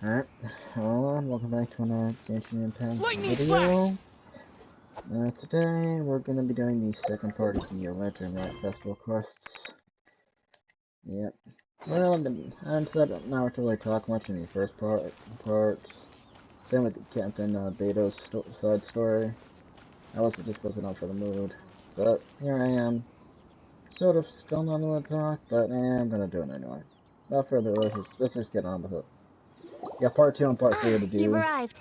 Alright, hello and welcome back to another Genshin Impact Flash! video. Today we're going to be doing the second part of the Lanter Right festival quests. Yep. Well, I decided not to really talk much in the first part. Same with Captain Beto's side story. I just wasn't up for the mood. But here I am. Sort of still not going to talk, but I'm going to do it anyway. Without further ado, let's just get on with it. Yeah, part 2 and part 3 to do. You've arrived.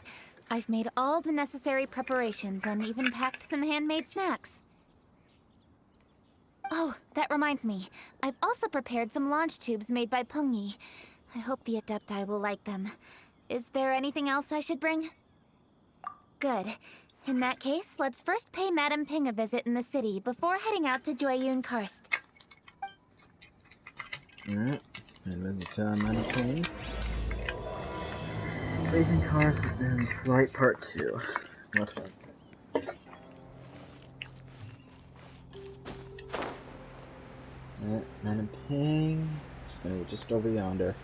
I've made all the necessary preparations and even packed some handmade snacks. Oh, that reminds me. I've also prepared some launch tubes made by Pungi. I hope the Adepti will like them. Is there anything else I should bring? Good. In that case, let's first pay Madame Ping a visit in the city before heading out to Jueyun Karst. Alright, and then Madame Ping. Freezing Cars and Flight Part 2. What fun. Alright, Madame Ping. So just over yonder.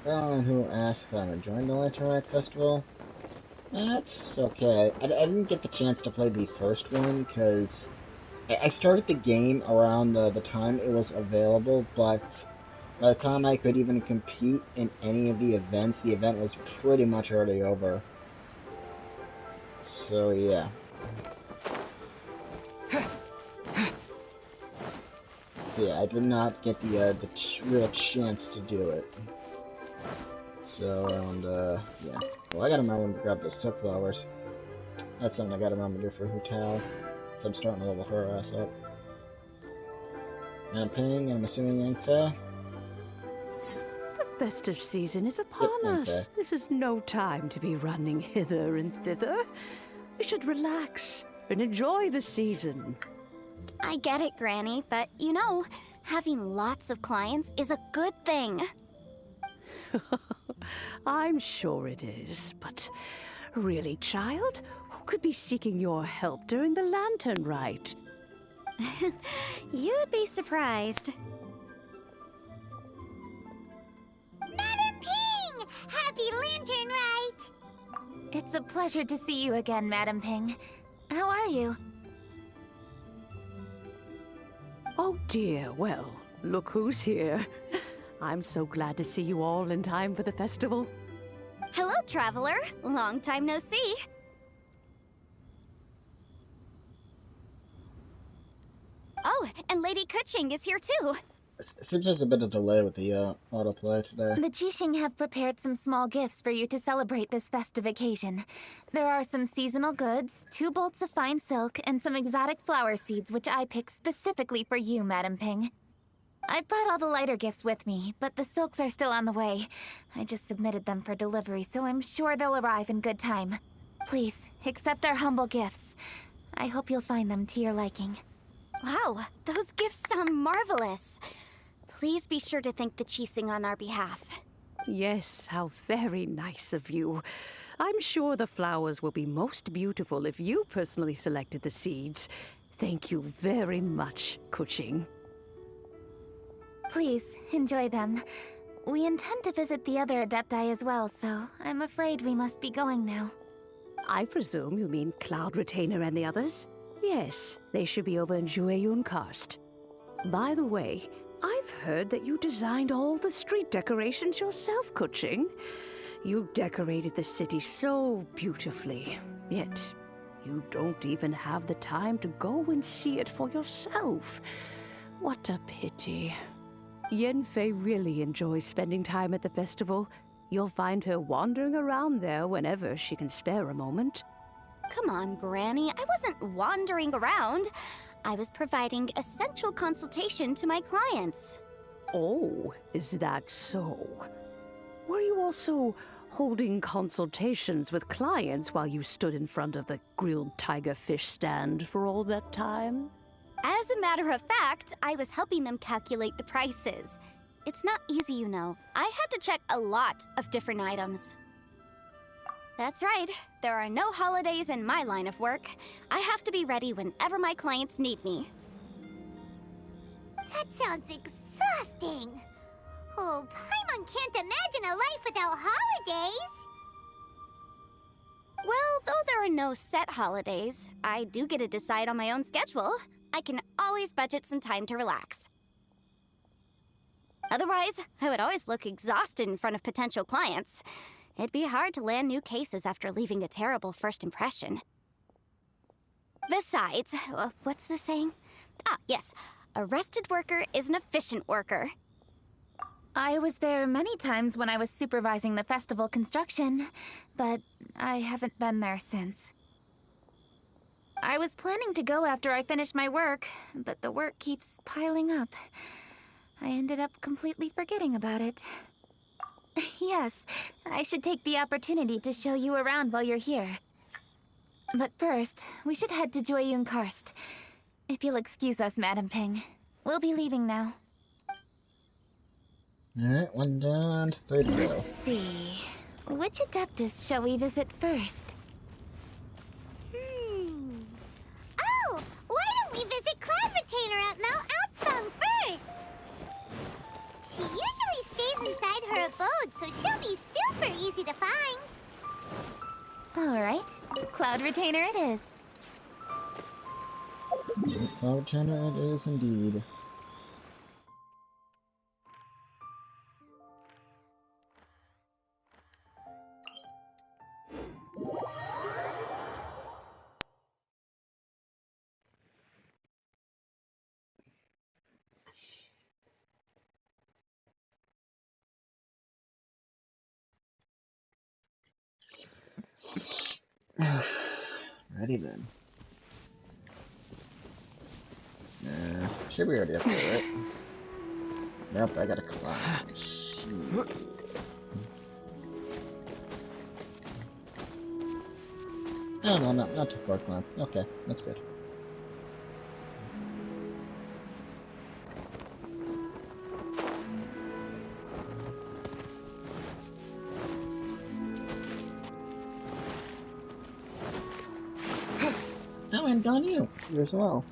Someone who asked if I would join the Lanter Right Festival. That's okay. I didn't get the chance to play the first one because I started the game around the time it was available, but by the time I could even compete in any of the events, the event was pretty much already over. So yeah. So yeah, I did not get the real chance to do it. So, and, yeah. Well, I gotta remember to grab the silk flowers. That's something I gotta remember to do for Hu Tao. So I'm starting to level her ass up. And I'm Ping, and I'm assuming Yanfei. The festive season is upon us. This is no time to be running hither and thither. We should relax and enjoy the season. I get it, Granny, but you know, having lots of clients is a good thing. I'm sure it is, but really, child, who could be seeking your help during the Lantern Right? You'd be surprised. Madame Ping! Happy Lantern Right! It's a pleasure to see you again, Madame Ping. How are you? Oh dear, well, look who's here. I'm so glad to see you all in time for the festival. Hello, traveler. Long time no see. Oh, and Lady Kuching is here too. It seems there's a bit of delay with the autoplay today. The Jixing have prepared some small gifts for you to celebrate this festive occasion. There are some seasonal goods, 2 bolts of fine silk, and some exotic flower seeds which I picked specifically for you, Madame Ping. I brought all the lighter gifts with me, but the silks are still on the way. I just submitted them for delivery, so I'm sure they'll arrive in good time. Please, accept our humble gifts. I hope you'll find them to your liking. Wow, those gifts sound marvelous. Please be sure to thank the Jixing on our behalf. Yes, how very nice of you. I'm sure the flowers will be most beautiful if you personally selected the seeds. Thank you very much, Kuching. Please, enjoy them. We intend to visit the other Adepti as well, so I'm afraid we must be going now. I presume you mean Cloud Retainer and the others? Yes, they should be over in Jueyun Karst. By the way, I've heard that you designed all the street decorations yourself, Kuching. You decorated the city so beautifully, yet you don't even have the time to go and see it for yourself. What a pity. Yanfei really enjoys spending time at the festival. You'll find her wandering around there whenever she can spare a moment. Come on, Granny. I wasn't wandering around. I was providing essential consultation to my clients. Oh, is that so? Were you also holding consultations with clients while you stood in front of the grilled tiger fish stand for all that time? As a matter of fact, I was helping them calculate the prices. It's not easy, you know. I had to check a lot of different items. That's right. There are no holidays in my line of work. I have to be ready whenever my clients need me. That sounds exhausting. Oh, Paimon can't imagine a life without holidays. Well, though there are no set holidays, I do get to decide on my own schedule. I can always budget some time to relax. Otherwise, I would always look exhausted in front of potential clients. It'd be hard to land new cases after leaving a terrible first impression. Besides, what's the saying? Ah, yes. A rested worker is an efficient worker. I was there many times when I was supervising the festival construction, but I haven't been there since. I was planning to go after I finished my work, but the work keeps piling up. I ended up completely forgetting about it. Yes, I should take the opportunity to show you around while you're here. But first, we should head to Joyun Karst. If you'll excuse us, Madam Ping. We'll be leaving now. Alright, one down, third to go. Let's see. Which Adeptus shall we visit first? Oh, why don't we visit Cloud Retainer at Mount Outsong first? She usually stays inside her abode, so she'll be super easy to find. Alright, Cloud Retainer it is. Cloud China it is indeed. Ready then. Should be already up there, right? Nope, I gotta climb. Shoot. Oh no, not too far climb. Okay, that's good. Oh, and on you as well.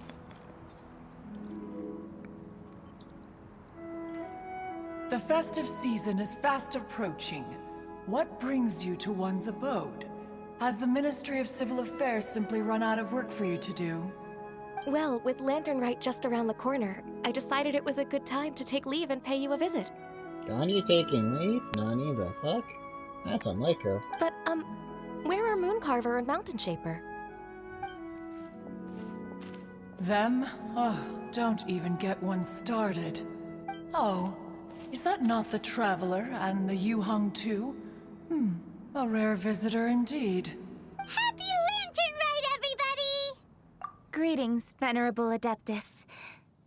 The festive season is fast approaching. What brings you to one's abode? Has the Ministry of Civil Affairs simply run out of work for you to do? Well, with Lanter Right just around the corner, I decided it was a good time to take leave and pay you a visit. Donnie taking leave? Nani the fuck? That's unlike her. But, where are Mooncarver and Mountain Shaper? Them? Oh, don't even get one started. Oh, is that not the Traveler and the Yuhung too? A rare visitor indeed. Happy Lantern Right, everybody! Greetings, Venerable Adeptus.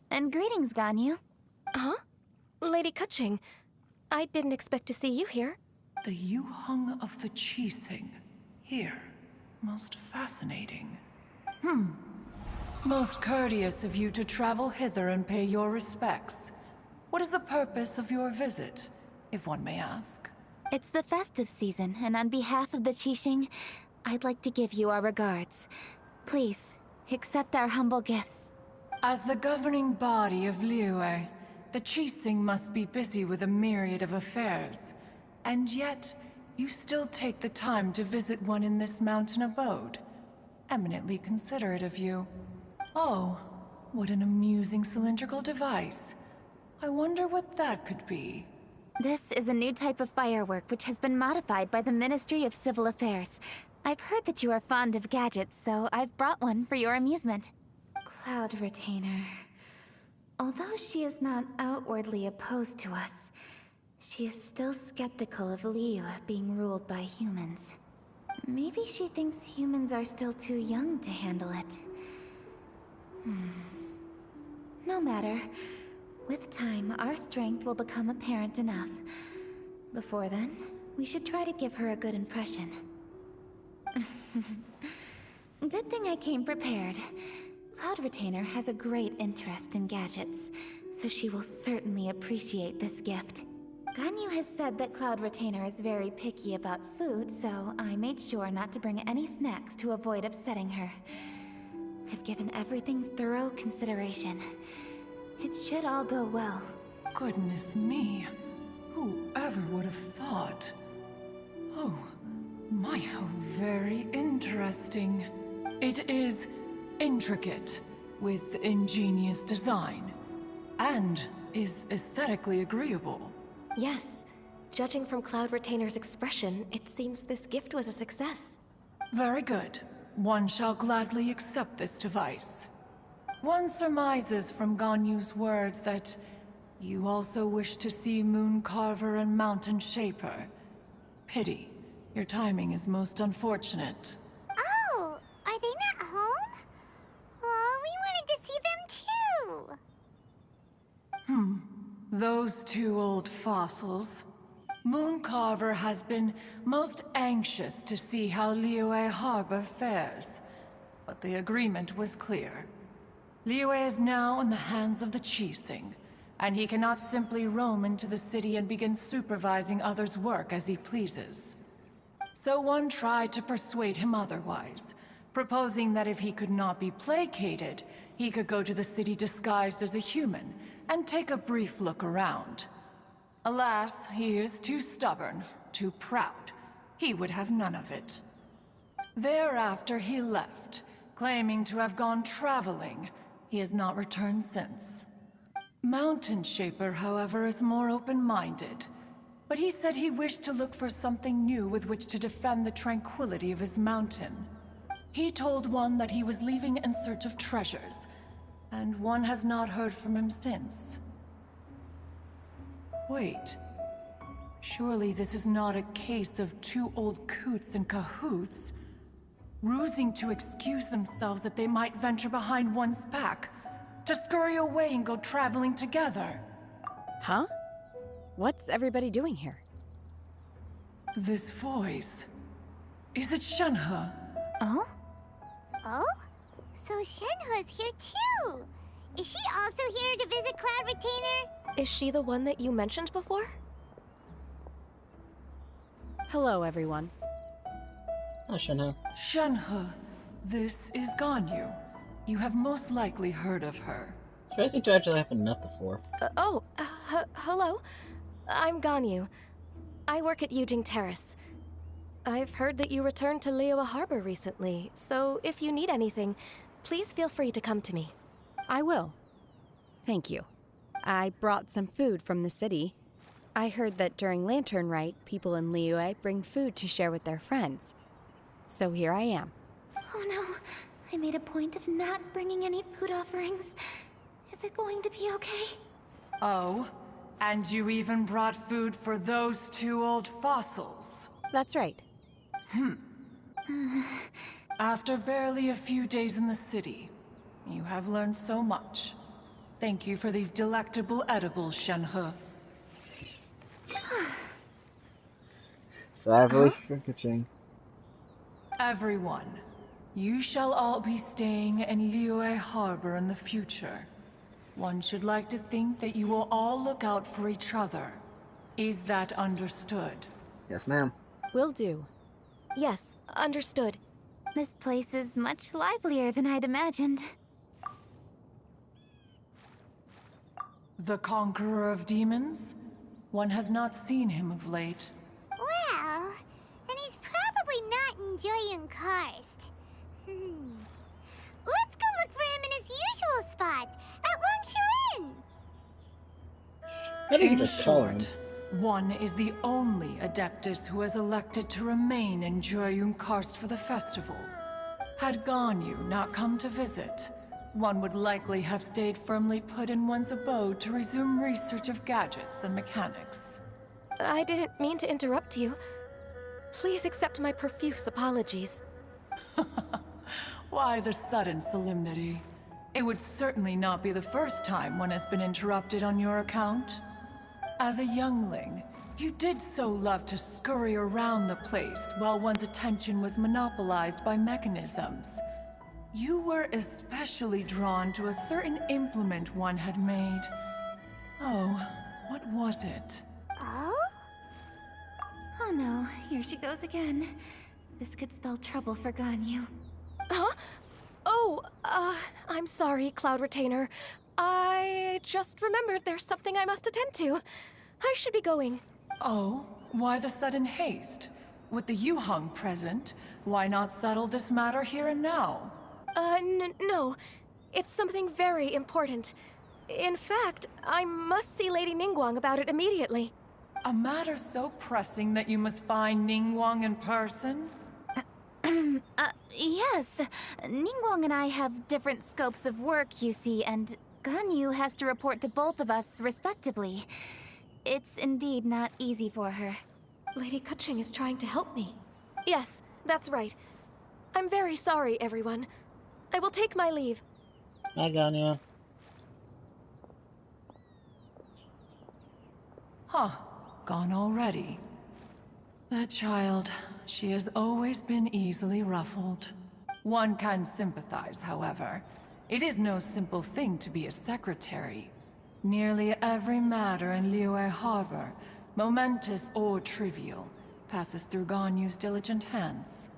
And greetings, Ganyu. Huh? Lady Kutching, I didn't expect to see you here. The Yuhung of the Qixing. Here. Most fascinating. Most courteous of you to travel hither and pay your respects. What is the purpose of your visit, if one may ask? It's the festive season, and on behalf of the Qixing, I'd like to give you our regards. Please, accept our humble gifts. As the governing body of Liyue, the Qixing must be busy with a myriad of affairs. And yet, you still take the time to visit one in this mountain abode. Eminently considerate of you. Oh, what an amusing cylindrical device. I wonder what that could be. This is a new type of firework which has been modified by the Ministry of Civil Affairs. I've heard that you are fond of gadgets, so I've brought one for your amusement. Cloud Retainer. Although she is not outwardly opposed to us, she is still skeptical of Liyue being ruled by humans. Maybe she thinks humans are still too young to handle it. No matter. With time, our strength will become apparent enough. Before then, we should try to give her a good impression. Good thing I came prepared. Cloud Retainer has a great interest in gadgets, so she will certainly appreciate this gift. Ganyu has said that Cloud Retainer is very picky about food, so I made sure not to bring any snacks to avoid upsetting her. I've given everything thorough consideration. It should all go well. Goodness me. Whoever would have thought? Oh, my, how very interesting. It is intricate, with ingenious design, and is aesthetically agreeable. Yes. Judging from Cloud Retainer's expression, it seems this gift was a success. Very good. One shall gladly accept this device. One surmises from Ganyu's words that you also wish to see Moon Carver and Mountain Shaper. Pity. Your timing is most unfortunate. Oh, are they not home? Oh, we wanted to see them too. Those two old fossils. Moon Carver has been most anxious to see how Liyue Harbor fares, but the agreement was clear. Liyue is now in the hands of the Qixing, and he cannot simply roam into the city and begin supervising others' work as he pleases. So one tried to persuade him otherwise, proposing that if he could not be placated, he could go to the city disguised as a human and take a brief look around. Alas, he is too stubborn, too proud. He would have none of it. Thereafter he left, claiming to have gone traveling. He has not returned since. Mountain Shaper, however, is more open-minded. But he said he wished to look for something new with which to defend the tranquility of his mountain. He told one that he was leaving in search of treasures, and one has not heard from him since. Wait. Surely this is not a case of two old coots in cahoots, rusing to excuse themselves that they might venture behind one's back, to scurry away and go traveling together. Huh? What's everybody doing here? This voice... Is it Shenhe? Oh? Oh? So Shenhe's here too. Is she also here to visit Cloud Retainer? Is she the one that you mentioned before? Hello, everyone. Oh, Shenhe. Shenhe, this is Ganyu. You have most likely heard of her. Crazy to actually haven't met before. Hello. I'm Ganyu. I work at Yujing Terrace. I've heard that you returned to Liyue Harbor recently, so if you need anything, please feel free to come to me. I will. Thank you. I brought some food from the city. I heard that during Lantern Right, people in Liyue bring food to share with their friends. So here I am. Oh no, I made a point of not bringing any food offerings. Is it going to be okay? Oh? And you even brought food for those two old fossils? That's right. After barely a few days in the city, you have learned so much. Thank you for these delectable edibles, Shenhe. Sadly, ka-ching. Everyone, you shall all be staying in Liyue Harbor in the future. One should like to think that you will all look out for each other. Is that understood? Yes, ma'am. Will do. Yes, understood. This place is much livelier than I'd imagined. The Conqueror of Demons? One has not seen him of late. Well, then he's probably not enjoying Karst. Let's go look for him in his usual spot, at Wangshu Inn. How do you In just call him? short, one is the only Adeptus who has elected to remain in Joyun Karst for the festival. Had Ganyu not come to visit, one would likely have stayed firmly put in one's abode to resume research of gadgets and mechanics. I didn't mean to interrupt you. Please accept my profuse apologies. Why the sudden solemnity? It would certainly not be the first time one has been interrupted on your account. As a youngling, you did so love to scurry around the place while one's attention was monopolized by mechanisms. You were especially drawn to a certain implement one had made. Oh, what was it? Oh? Oh no, here she goes again. This could spell trouble for Ganyu. Huh? Oh, I'm sorry, Cloud Retainer. I just remembered there's something I must attend to. I should be going. Oh, why the sudden haste? With the Yuhang present, why not settle this matter here and now? No. It's something very important. In fact, I must see Lady Ningguang about it immediately. A matter so pressing that you must find Ningguang in person? Yes. Ningguang and I have different scopes of work, you see, and Ganyu has to report to both of us respectively. It's indeed not easy for her. Lady Keqing is trying to help me. Yes, that's right. I'm very sorry, everyone. I will take my leave. Hi, Ganya. Huh, gone already. That child, she has always been easily ruffled. One can sympathize, however. It is no simple thing to be a secretary. Nearly every matter in Liyue Harbor, momentous or trivial, passes through Ganyu's diligent hands.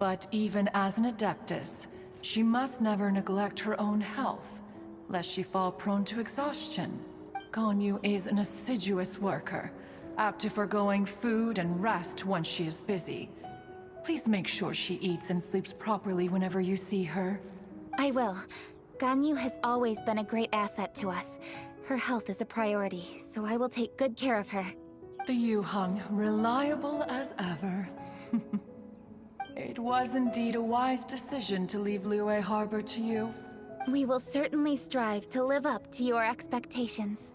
But even as an adeptus, she must never neglect her own health, lest she fall prone to exhaustion. Ganyu is an assiduous worker, apt to foregoing food and rest once she is busy. Please make sure she eats and sleeps properly whenever you see her. I will. Ganyu has always been a great asset to us. Her health is a priority, so I will take good care of her. The Yuhang, reliable as ever. It was indeed a wise decision to leave Liyue Harbor to you. We will certainly strive to live up to your expectations.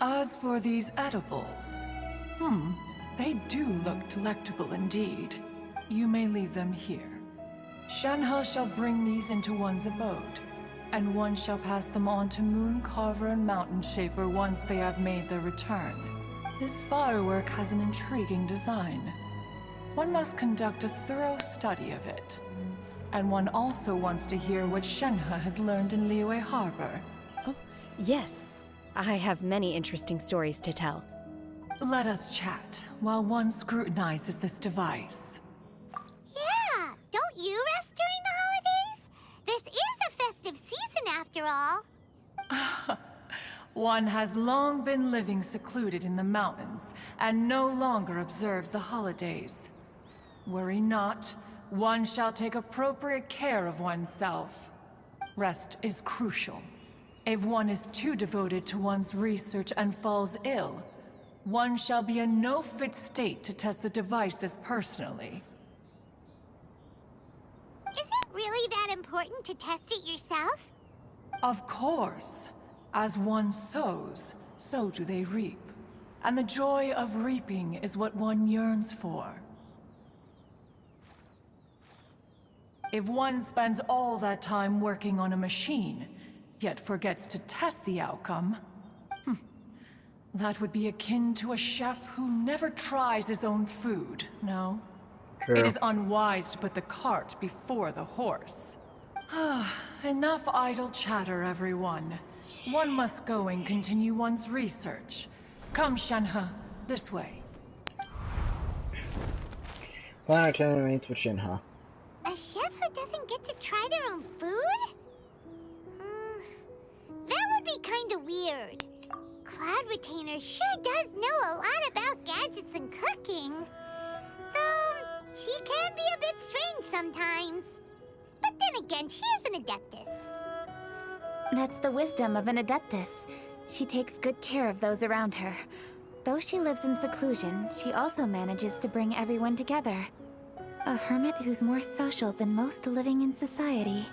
As for these edibles, they do look delectable indeed. You may leave them here. Shenhe shall bring these into one's abode, and one shall pass them on to Moon Carver and Mountain Shaper once they have made their return. This firework has an intriguing design. One must conduct a thorough study of it. And one also wants to hear what Shenhe has learned in Liyue Harbor. Oh, yes. I have many interesting stories to tell. Let us chat while one scrutinizes this device. Yeah, don't you rest during the holidays? This is a festive season after all. One has long been living secluded in the mountains and no longer observes the holidays. Worry not, one shall take appropriate care of oneself. Rest is crucial. If one is too devoted to one's research and falls ill, one shall be in no fit state to test the devices personally. Is it really that important to test it yourself? Of course. As one sows, so do they reap. And the joy of reaping is what one yearns for. If one spends all that time working on a machine, yet forgets to test the outcome, that would be akin to a chef who never tries his own food, no? True. It is unwise to put the cart before the horse. Enough idle chatter, everyone. One must go and continue one's research. Come, Shenhe, this way. Planet remains with Shinha. A chef who doesn't get to try their own food? That would be kinda weird. Cloud Retainer sure does know a lot about gadgets and cooking. Though, she can be a bit strange sometimes. But then again, she is an adeptus. That's the wisdom of an adeptus. She takes good care of those around her. Though she lives in seclusion, she also manages to bring everyone together. A hermit who's more social than most living in society.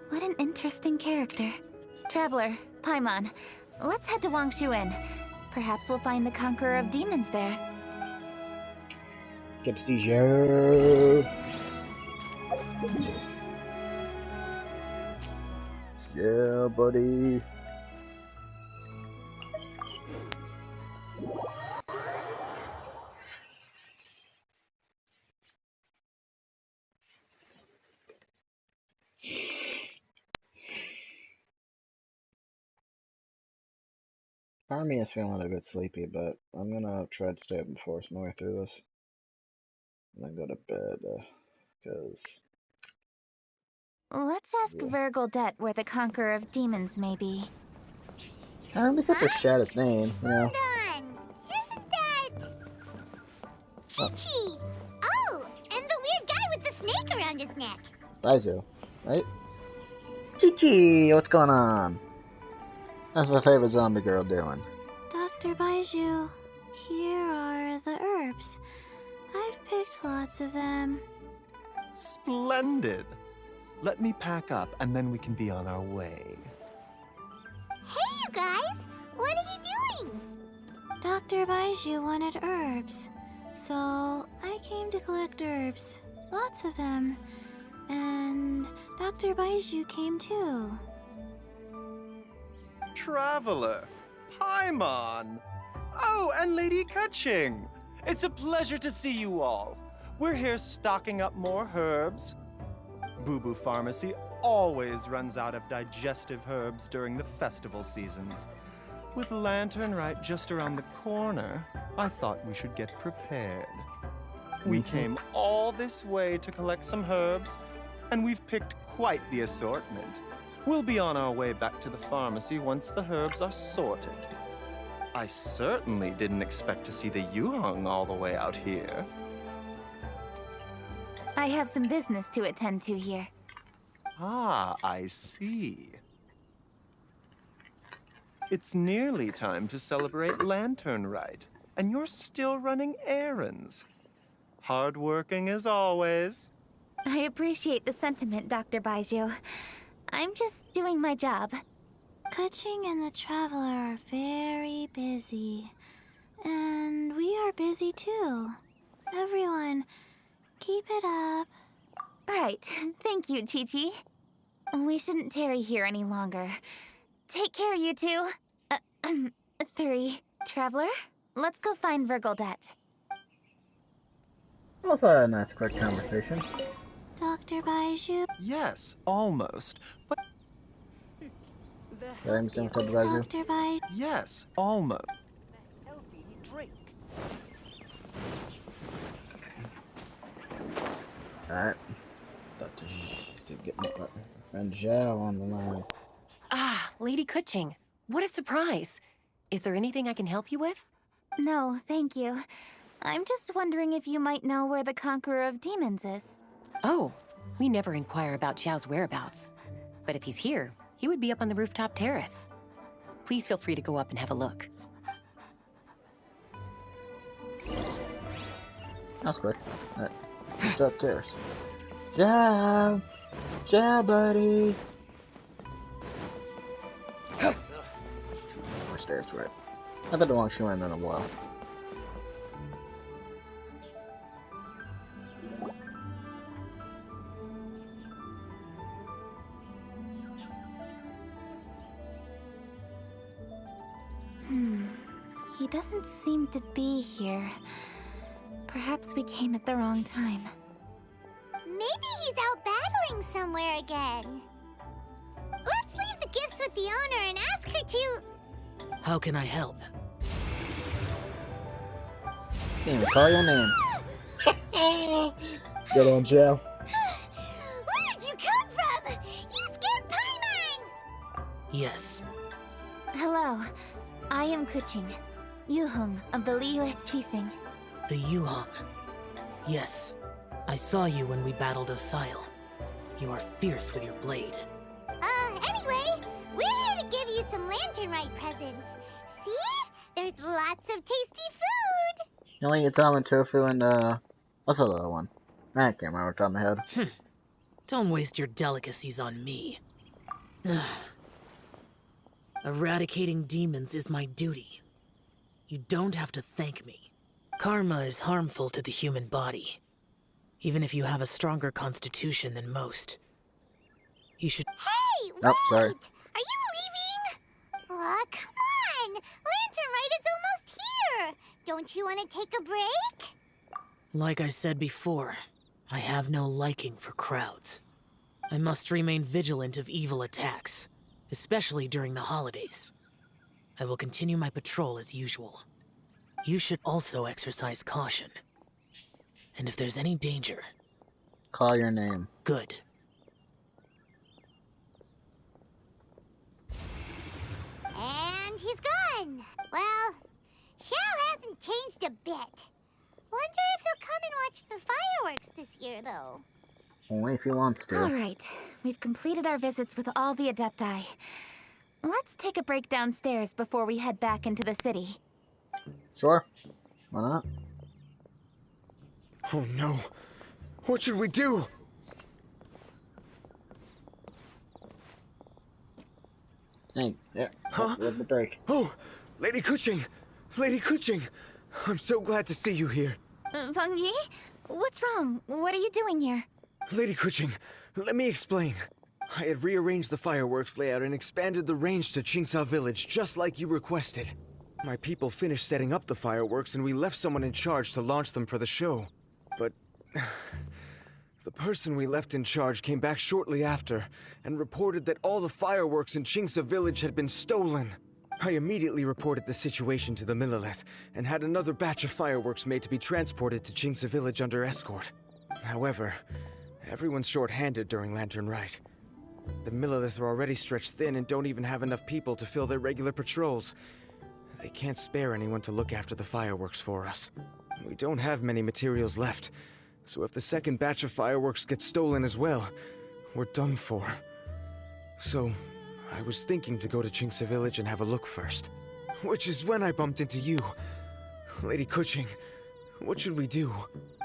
What an interesting character. Traveler, Paimon, let's head to Wangshuin. Perhaps we'll find the Conqueror of Demons there. Good to see you. Yeah, buddy. Part of me is feeling a bit sleepy, but I'm gonna try to stay up and force my way through this. And then go to bed, because... Let's ask Virgildet where the Conqueror of Demons may be. We could just shout his name, you know. Hold on! Isn't that... Chi-Chi? Oh, and the weird guy with the snake around his neck. Baizu, right? Chi-Chi, what's going on? How's my favorite zombie girl doing? Dr. Baiju, here are the herbs. I've picked lots of them. Splendid! Let me pack up, and then we can be on our way. Hey, you guys! What are you doing? Dr. Baiju wanted herbs, so I came to collect herbs. Lots of them. And Dr. Baiju came too. Traveler! Paimon! Oh, and Lady Kutching! It's a pleasure to see you all. We're here stocking up more herbs. Boo Boo Pharmacy always runs out of digestive herbs during the festival seasons. With Lantern Right just around the corner, I thought we should get prepared. We came all this way to collect some herbs, and we've picked quite the assortment. We'll be on our way back to the pharmacy once the herbs are sorted. I certainly didn't expect to see the Yuheng all the way out here. I have some business to attend to here. Ah, I see. It's nearly time to celebrate Lantern Right, and you're still running errands. Hardworking as always. I appreciate the sentiment, Dr. Baiju. I'm just doing my job. Kutching and the Traveler are very busy. And we are busy too. Everyone, keep it up. Right. Thank you, Chi-Chi. We shouldn't tarry here any longer. Take care, you two. 3. Traveler, let's go find Virgildet. Also a nice quick conversation. Dr. Baiju. Yes, almost. But Dr. Baiju. yes, almost. Alright. Got to get my friend Zhao on the line. Ah, Lady Kutching. What a surprise. Is there anything I can help you with? No, thank you. I'm just wondering if you might know where the Conqueror of Demons is. Oh, we never inquire about Xiao's whereabouts. But if he's here, he would be up on the rooftop terrace. Please feel free to go up and have a look. That's quick. Alright. Rooftop terrace. Zhao! Zhao, buddy! More stairs, right. I've been to Wang Shuan in a while. He doesn't seem to be here. Perhaps we came at the wrong time. Maybe he's out battling somewhere again. Let's leave the gifts with the owner and ask her to... How can I help? Can't even call your name. Get on, Zhao. Where did you come from? You scared Paimon! Yes. Hello, I am Kuching, Yuheng of the Liyue Qixing. The Yuheng. Yes. I saw you when we battled Osile. You are fierce with your blade. Anyway, we're here to give you some Lantern Right presents. See? There's lots of tasty food! You only eat ramen, tofu, and, what's the other one? I can't remember off the top of my head. Don't waste your delicacies on me. Eradicating demons is my duty. You don't have to thank me. Karma is harmful to the human body. Even if you have a stronger constitution than most. You should... Hey, wait! Oh, sorry. Are you leaving? Aw, come on! Lantern Right is almost here! Don't you want to take a break? Like I said before, I have no liking for crowds. I must remain vigilant of evil attacks, especially during the holidays. I will continue my patrol as usual. You should also exercise caution. And if there's any danger... Call your name. Good. And he's gone. Well, Xiao hasn't changed a bit. Wonder if he'll come and watch the fireworks this year, though. Only if he wants to. All right, we've completed our visits with all the Adepti. Let's take a break downstairs before we head back into the city. Sure. Why not? Oh no. What should we do? Hey, yeah. Huh? Let the break. Oh, Lady Kuching! Lady Kuching! I'm so glad to see you here. Feng Yi? What's wrong? What are you doing here? Lady Kuching, let me explain. I had rearranged the fireworks layout and expanded the range to Qingsa Village, just like you requested. My people finished setting up the fireworks and we left someone in charge to launch them for the show. But... the person we left in charge came back shortly after and reported that all the fireworks in Qingsa Village had been stolen. I immediately reported the situation to the Millelith and had another batch of fireworks made to be transported to Qingsa Village under escort. However, everyone's short-handed during Lantern Right. The Millelith are already stretched thin and don't even have enough people to fill their regular patrols. They can't spare anyone to look after the fireworks for us. We don't have many materials left, so if the second batch of fireworks gets stolen as well, we're done for. So, I was thinking to go to Qingsa Village and have a look first. Which is when I bumped into you. Lady Kuching, what should we do?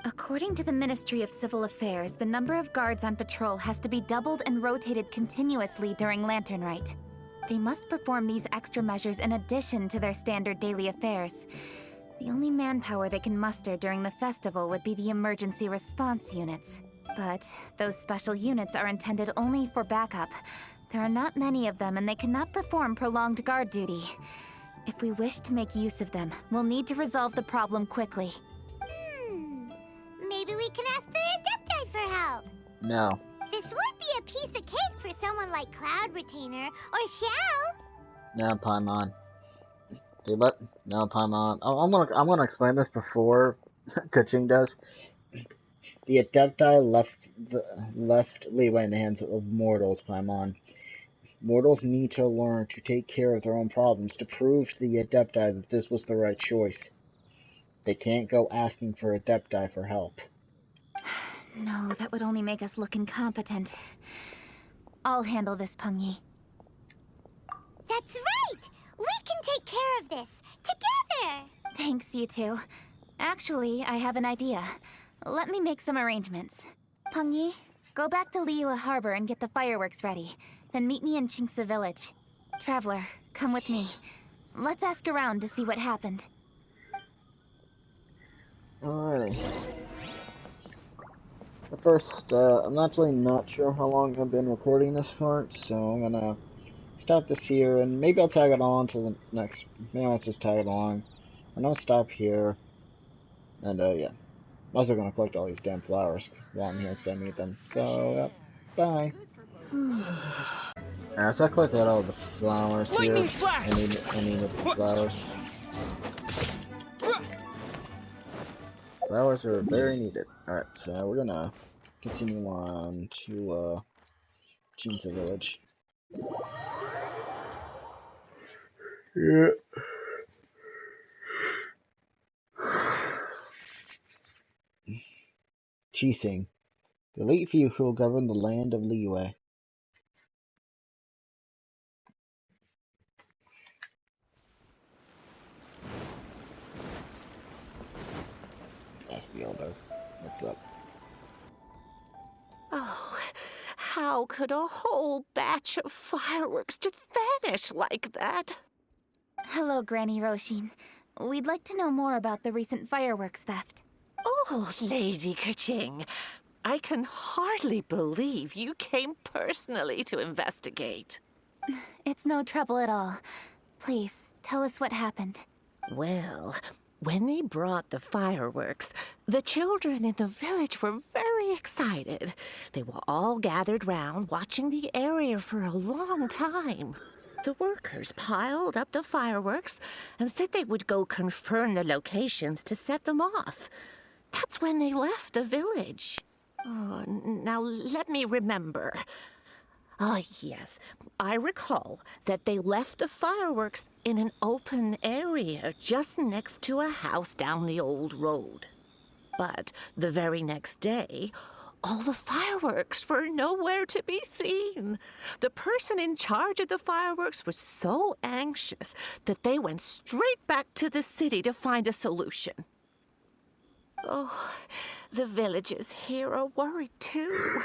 According to the Ministry of Civil Affairs, the number of guards on patrol has to be doubled and rotated continuously during Lantern Right. They must perform these extra measures in addition to their standard daily affairs. The only manpower they can muster during the festival would be the emergency response units. But those special units are intended only for backup. There are not many of them and they cannot perform prolonged guard duty. If we wish to make use of them, we'll need to resolve the problem quickly. Maybe we can ask the Adepti for help. No. This would be a piece of cake for someone like Cloud Retainer or Xiao. No, Paimon. No, Paimon. I'm gonna explain this before Kuching does. The Adepti left leeway in the hands of mortals, Paimon. Mortals need to learn to take care of their own problems to prove to the Adepti that this was the right choice. They can't go asking for Adepti for help. No, that would only make us look incompetent. I'll handle this, Peng Yi. That's right! We can take care of this, together! Thanks, you two. Actually, I have an idea. Let me make some arrangements. Peng Yi, go back to Liyue Harbor and get the fireworks ready. Then meet me in Qingsa Village. Traveler, come with me. Let's ask around to see what happened. Alrighty. But first, I'm actually not sure how long I've been recording this part, so I'm gonna stop this here, and maybe I'll tag it on to the next. Maybe I'll just tag it along. And I'll stop here. And, yeah. I'm also gonna collect all these damn flowers while I'm here because I need them. So, bye. Alright, so I collected all the flowers here. I need the flowers. Flowers are very needed. Alright, so we're gonna continue on to, Qingsa Village. Yeah. Qixing, the elite few who will govern the land of Liyue. That's the elder. What's up? Oh, how could a whole batch of fireworks just vanish like that? Hello, Granny Roshin. We'd like to know more about the recent fireworks theft. Oh, Lady Kuching, I can hardly believe you came personally to investigate. It's no trouble at all. Please, tell us what happened. Well, when they brought the fireworks, the children in the village were very excited. They were all gathered round, watching the area for a long time. The workers piled up the fireworks and said they would go confirm the locations to set them off. That's when they left the village. Oh, now let me remember. Ah, yes. I recall that they left the fireworks in an open area just next to a house down the old road. But the very next day, all the fireworks were nowhere to be seen. The person in charge of the fireworks was so anxious that they went straight back to the city to find a solution. Oh, the villagers here are worried too.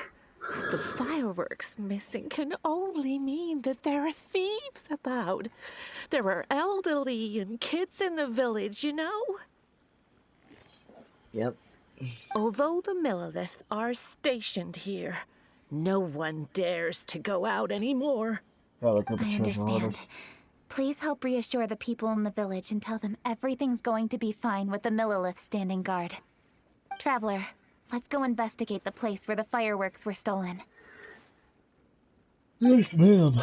The fireworks missing can only mean that there are thieves about. There are elderly and kids in the village, you know? Yep. Although the Millilith are stationed here, no one dares to go out anymore. Oh, I understand. Please help reassure the people in the village and tell them everything's going to be fine with the Millilith standing guard. Traveler, let's go investigate the place where the fireworks were stolen. Yes, ma'am.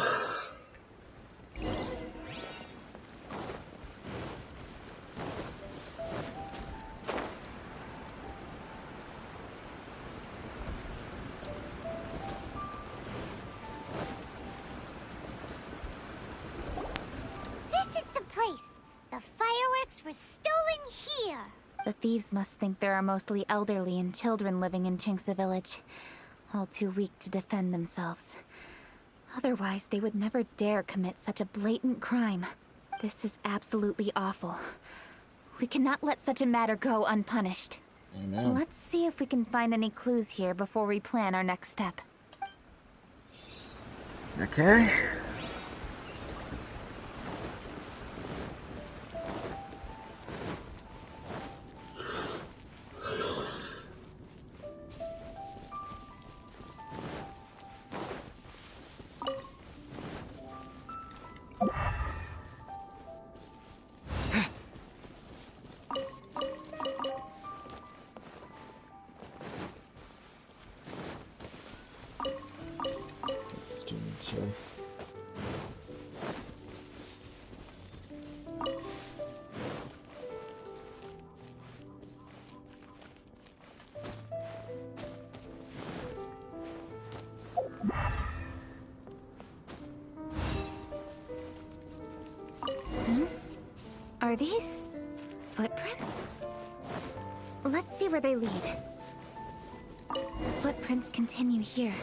This is the place. The fireworks were stolen here. The thieves must think there are mostly elderly and children living in Chinxa village, all too weak to defend themselves. Otherwise, they would never dare commit such a blatant crime. This is absolutely awful. We cannot let such a matter go unpunished. Amen. Let's see if we can find any clues here before we plan our next step. Okay. Are these footprints? Let's see where they lead. The footprints continue here.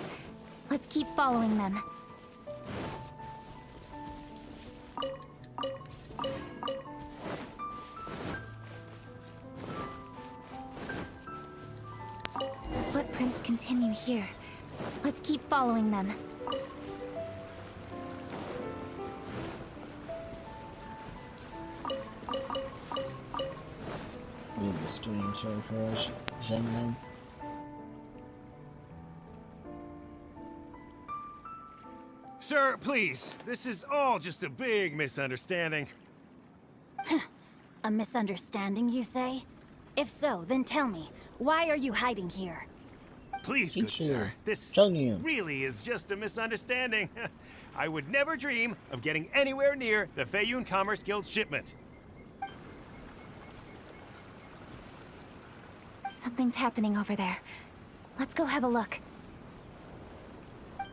Let's keep following them. The footprints continue here. Let's keep following them. Sir, please. This is all just a big misunderstanding. A misunderstanding, you say? If so, then tell me, why are you hiding here? Please, good sir. This really is just a misunderstanding. I would never dream of getting anywhere near the Feiyun Commerce Guild shipment. Something's happening over there. Let's go have a look.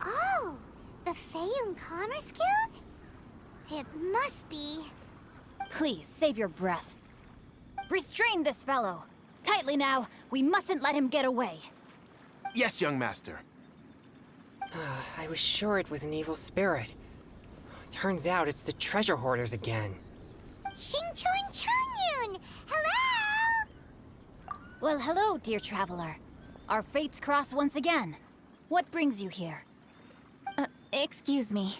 Oh, the Feiyun Commerce Guild? It must be. Please, save your breath. Restrain this fellow. Tightly now. We mustn't let him get away. Yes, young master. I was sure it was an evil spirit. Turns out it's the treasure hoarders again. Xingqiu Changyun! Hello! Well, hello, dear traveler. Our fates cross once again. What brings you here? Excuse me.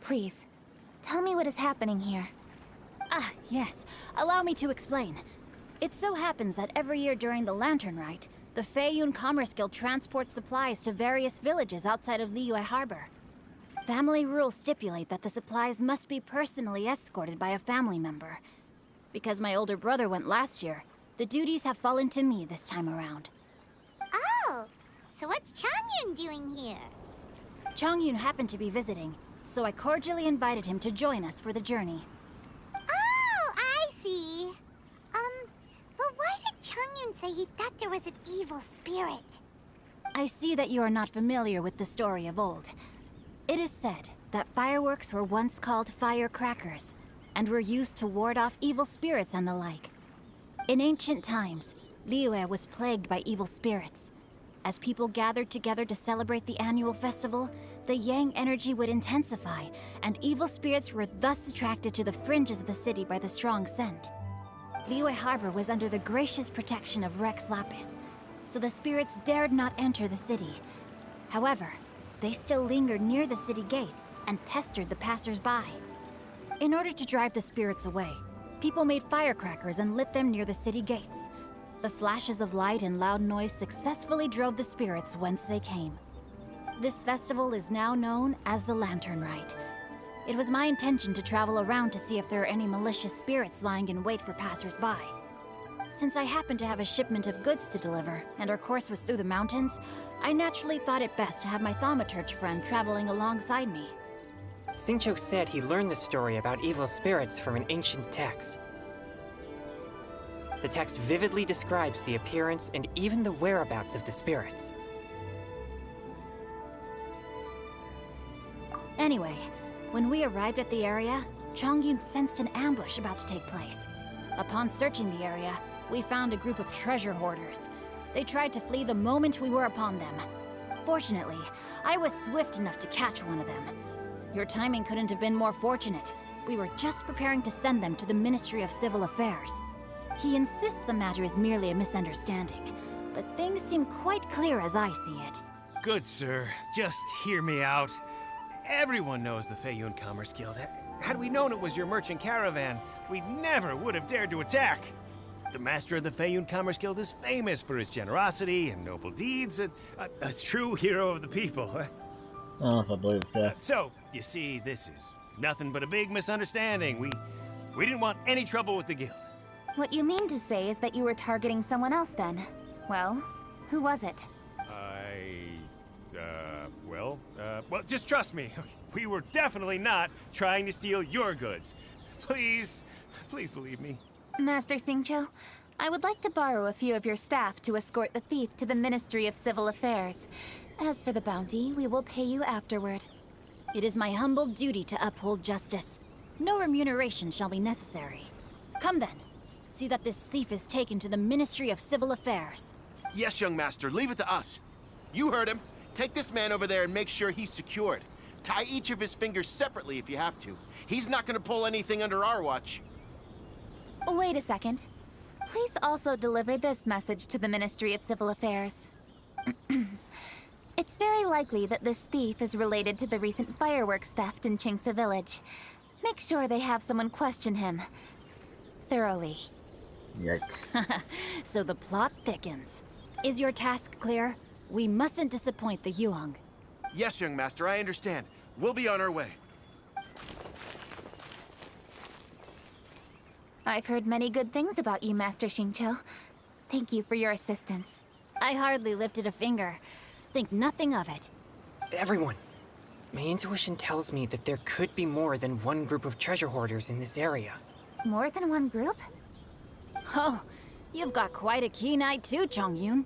Please, tell me what is happening here. Ah, yes. Allow me to explain. It so happens that every year during the Lantern Right, the Feiyun Commerce Guild transports supplies to various villages outside of Liyue Harbor. Family rules stipulate that the supplies must be personally escorted by a family member. Because my older brother went last year, the duties have fallen to me this time around. Oh, so what's Changyun doing here? Changyun happened to be visiting, so I cordially invited him to join us for the journey. Oh, I see. But why did Chongyun say he thought there was an evil spirit? I see that you are not familiar with the story of old. It is said that fireworks were once called firecrackers, and were used to ward off evil spirits and the like. In ancient times, Liyue was plagued by evil spirits. As people gathered together to celebrate the annual festival, the yang energy would intensify, and evil spirits were thus attracted to the fringes of the city by the strong scent. Liyue Harbor was under the gracious protection of Rex Lapis, so the spirits dared not enter the city. However, they still lingered near the city gates and pestered the passers-by. In order to drive the spirits away, people made firecrackers and lit them near the city gates. The flashes of light and loud noise successfully drove the spirits whence they came. This festival is now known as the Lantern Right. It was my intention to travel around to see if there are any malicious spirits lying in wait for passers-by. Since I happened to have a shipment of goods to deliver, and our course was through the mountains, I naturally thought it best to have my thaumaturge friend traveling alongside me. Xingqiu said he learned the story about evil spirits from an ancient text. The text vividly describes the appearance and even the whereabouts of the spirits. Anyway, when we arrived at the area, Chongyun sensed an ambush about to take place. Upon searching the area, we found a group of treasure hoarders. They tried to flee the moment we were upon them. Fortunately, I was swift enough to catch one of them. Your timing couldn't have been more fortunate. We were just preparing to send them to the Ministry of Civil Affairs. He insists the matter is merely a misunderstanding, but things seem quite clear as I see it. Good, sir. Just hear me out. Everyone knows the Feiyun Commerce Guild. Had we known it was your merchant caravan, we never would have dared to attack. The master of the Feiyun Commerce Guild is famous for his generosity and noble deeds, a true hero of the people. I don't know if I believe that. So, you see, this is nothing but a big misunderstanding. We didn't want any trouble with the guild. What you mean to say is that you were targeting someone else then? Well, who was it? Well, just trust me. We were definitely not trying to steal your goods. Please believe me. Master Xingqiu, I would like to borrow a few of your staff to escort the thief to the Ministry of Civil Affairs. As for the bounty, we will pay you afterward. It is my humble duty to uphold justice. No remuneration shall be necessary. Come then. See that this thief is taken to the Ministry of Civil Affairs. Yes, young master, leave it to us. You heard him. Take this man over there and make sure he's secured. Tie each of his fingers separately if you have to. He's not gonna pull anything under our watch. Wait a second. Please also deliver this message to the Ministry of Civil Affairs. It's very likely that this thief is related to the recent fireworks theft in Qingce Village. Make sure they have someone question him thoroughly. Yikes. So the plot thickens. Is your task clear? We mustn't disappoint the Yuang. Yes, young master, I understand. We'll be on our way. I've heard many good things about you, Master Xingqiu. Thank you for your assistance. I hardly lifted a finger. Think nothing of it. Everyone, my intuition tells me that there could be more than one group of treasure hoarders in this area. More than one group? Oh, you've got quite a keen eye too, Chongyun.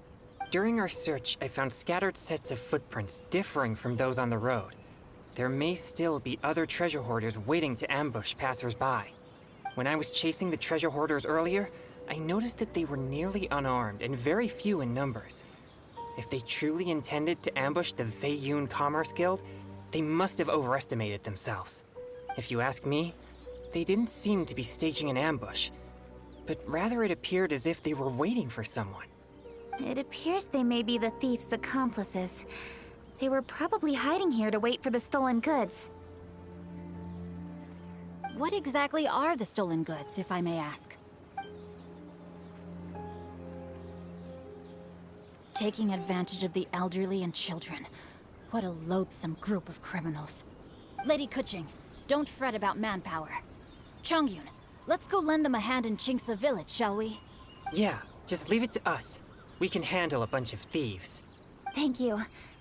During our search, I found scattered sets of footprints differing from those on the road. There may still be other treasure hoarders waiting to ambush passers-by. When I was chasing the treasure hoarders earlier, I noticed that they were nearly unarmed and very few in numbers. If they truly intended to ambush the Feiyun Commerce Guild, they must have overestimated themselves. If you ask me, they didn't seem to be staging an ambush, but rather it appeared as if they were waiting for someone. It appears they may be the thief's accomplices. They were probably hiding here to wait for the stolen goods. What exactly are the stolen goods, if I may ask? Taking advantage of the elderly and children. What a loathsome group of criminals. Lady Kuching, don't fret about manpower. Chongyun, let's go lend them a hand in Qingce Village, shall we? Yeah, just leave it to us. We can handle a bunch of thieves. Thank you.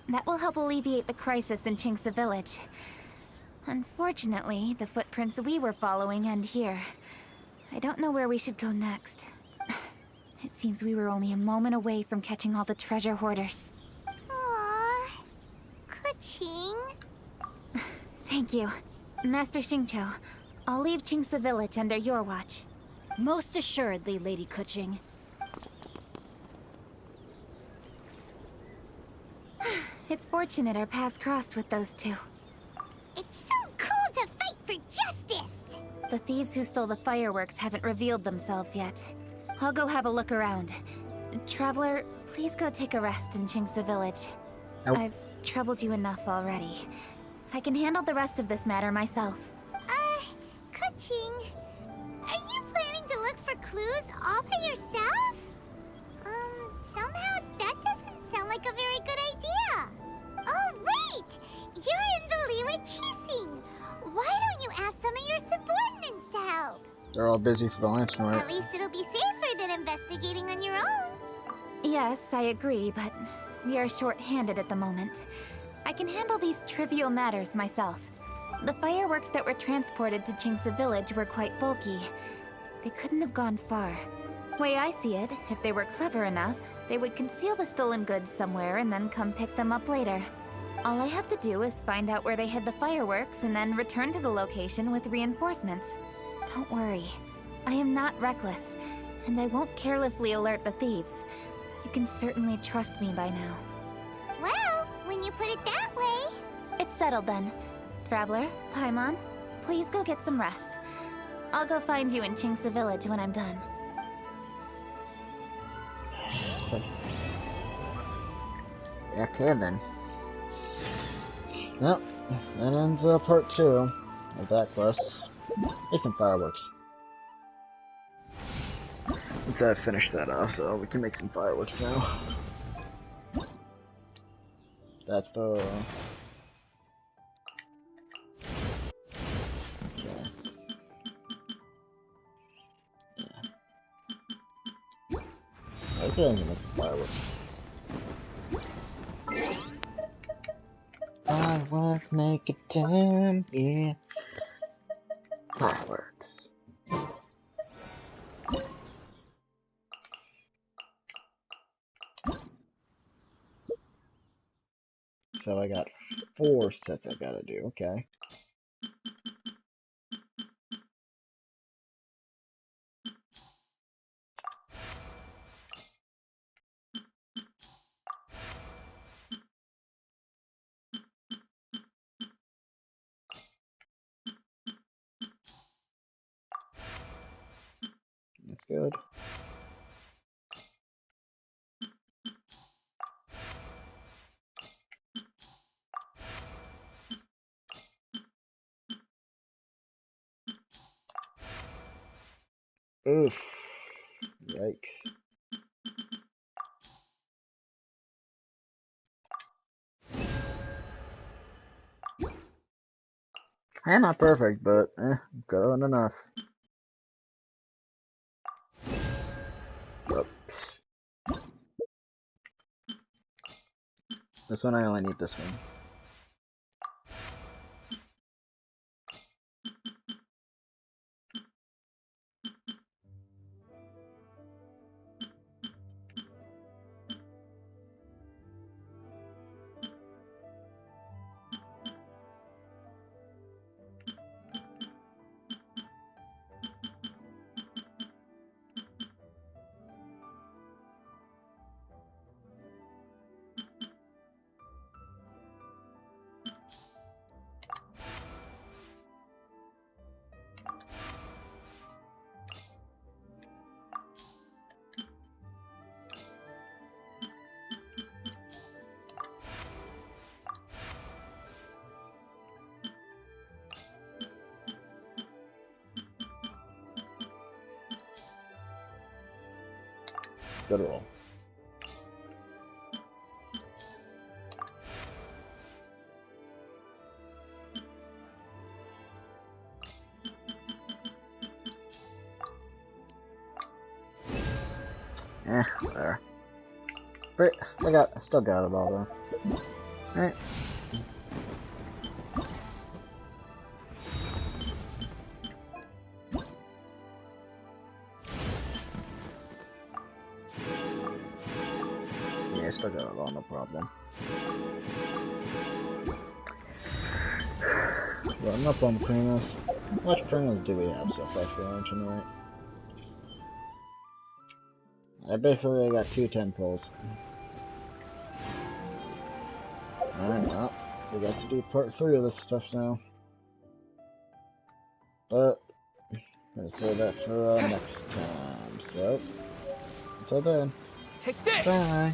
That will help alleviate the crisis in Qingce Village. Unfortunately, the footprints we were following end here. I don't know where we should go next. It seems we were only a moment away from catching all the treasure hoarders. Aww. Kuching. Thank you. Master Xingqiu, I'll leave Qingce Village under your watch. Most assuredly, Lady Kuching. It's fortunate our paths crossed with those two. It's so cool to fight for justice! The thieves who stole the fireworks haven't revealed themselves yet. I'll go have a look around. Traveler, please go take a rest in Qingce Village. Nope. I've troubled you enough already. I can handle the rest of this matter myself. Kuching, are you planning to look for clues all by yourself? Somehow that doesn't sound like a very good idea. Oh, wait! You're in the Liyue Qixing. Why don't you ask some of your subordinates to help? They're all busy for the Lanter Right. At least it'll be safer than investigating on your own. Yes, I agree, but we are short-handed at the moment. I can handle these trivial matters myself. The fireworks that were transported to Qingce Village were quite bulky. They couldn't have gone far. Way I see it, if they were clever enough, they would conceal the stolen goods somewhere and then come pick them up later. All I have to do is find out where they hid the fireworks and then return to the location with reinforcements. Don't worry. I am not reckless, and I won't carelessly alert the thieves. You can certainly trust me by now. Well, when you put it that way... It's settled then. Traveler, Paimon, please go get some rest. I'll go find you in Qingce Village when I'm done. Okay then. Well, that ends part 2 of that quest. Make some fireworks. Let's finish that off so we can make some fireworks now. That's the... Okay. Yeah. Okay, I'm gonna make some fireworks. Fireworks make it time, yeah. Fireworks. So I got 4 sets I gotta do, okay. That's good. Oof. Yikes. I'm not perfect, but good enough. Oops. This one I only need this one. Good roll. There. But I still got it all though. Alright. Forget it all, no problem. Well, enough on Primus. How much Primus do we have so far for Lanter Right? I basically got 2 temples. Alright, well, we got to do part 3 of this stuff now. But, I'm gonna save that for next time, so, until then, take this! bye!